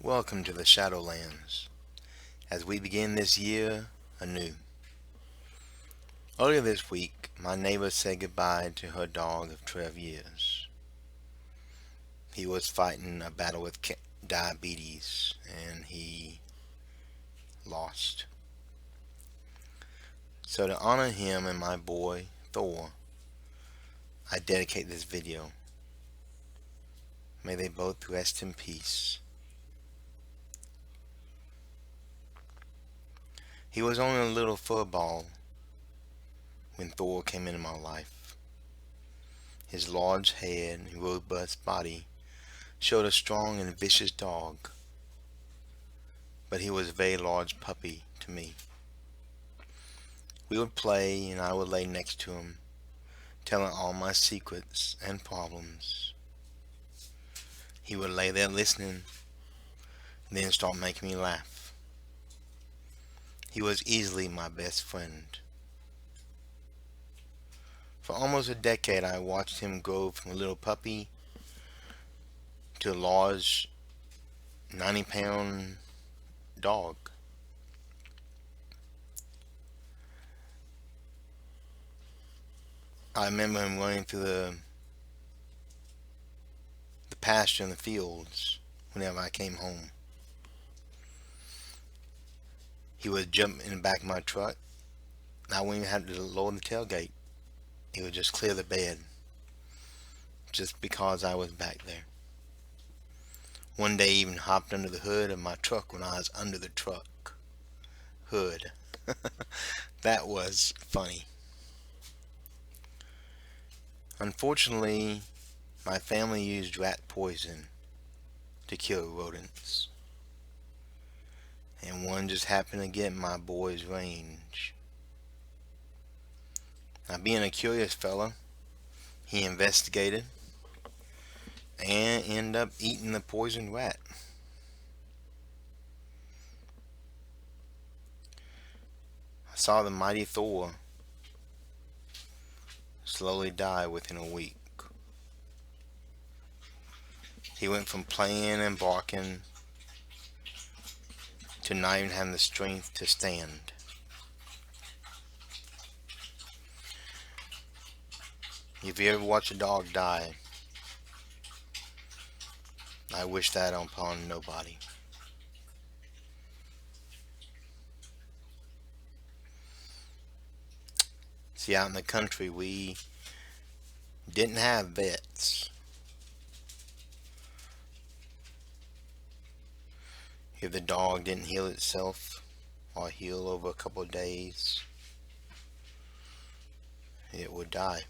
Welcome to the Shadowlands, as we begin this year anew. Earlier this week, my neighbor said goodbye to her dog of 12 years. He was fighting a battle with diabetes, and he lost. So to honor him and my boy, Thor, I dedicate this video. May they both rest in peace. He was only a little furball when Thor came into my life. His large head and robust body showed a strong and vicious dog, but he was a very large puppy to me. We would play and I would lay next to him, telling all my secrets and problems. He would lay there listening, and then start making me laugh. He was easily my best friend. For almost a decade I watched him grow from a little puppy to a large 90-pound dog. I remember him running through the pasture in the fields whenever I came home. He would jump in the back of my truck. I wouldn't even have to lower the tailgate. He would just clear the bed just because I was back there. One day he even hopped under the hood of my truck when I was under the truck hood. That was funny. Unfortunately, my family used rat poison to kill rodents, and one just happened to get in my boy's range. Now, being a curious fella, he investigated and ended up eating the poisoned rat. I saw the mighty Thor slowly die within a week. He went from playing and barking to not even having the strength to stand. If you ever watch a dog die, I wish that upon nobody. See, out in the country, we didn't have vets. If the dog didn't heal itself or heal over a couple of days, it would die.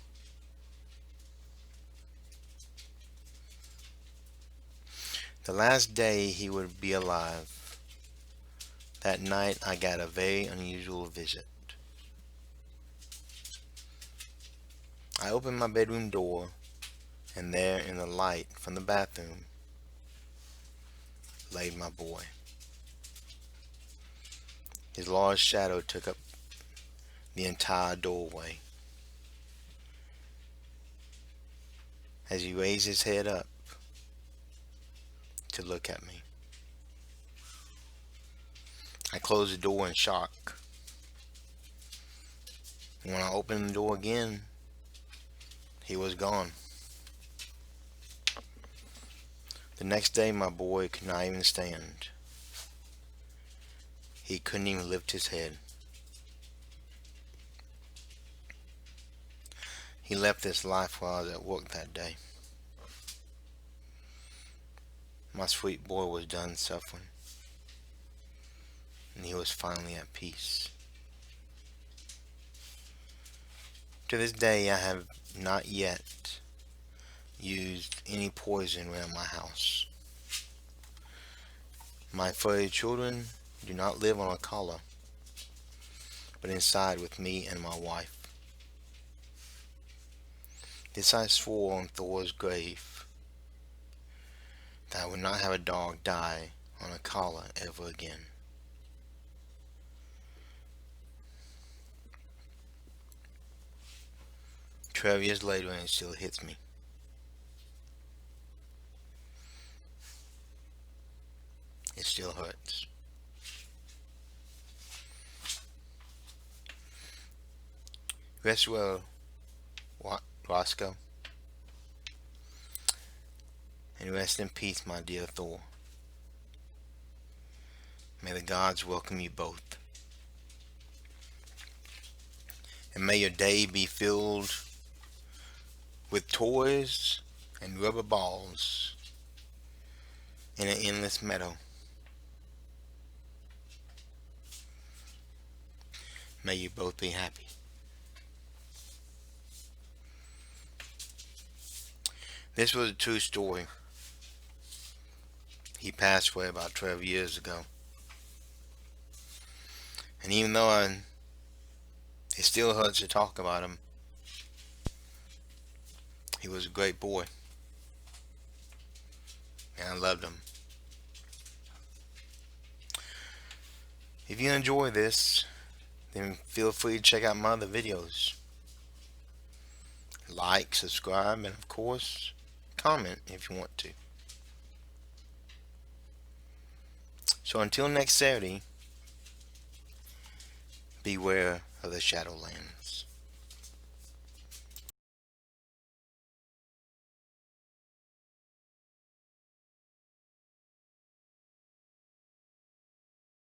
The last day he would be alive, that night I got a very unusual visit. I opened my bedroom door, and there in the light from the bathroom lay my boy. His large shadow took up the entire doorway. As he raised his head up to look at me, I closed the door in shock. And when I opened the door again, he was gone. The next day, my boy could not even stand. He couldn't even lift his head. He left this life while I was at work that day. My sweet boy was done suffering, and he was finally at peace. To this day, I have not yet used any poison around my house. My furry children do not live on a collar, but inside with me and my wife. This I swore on Thor's grave, that I would not have a dog die on a collar ever again. "12 years later, and it still hits me. still hurts. Rest well, Roscoe, and rest in peace, my dear Thor. May the gods welcome you both, and may your day be filled with toys and rubber balls in an endless meadow. May you both be happy. This was a true story. He passed away about 12 years ago. And even though it still hurts to talk about him, he was a great boy. And I loved him. If you enjoy this, then feel free to check out my other videos. Like, subscribe, and of course, comment if you want to. So until next Saturday, beware of the Shadowlands.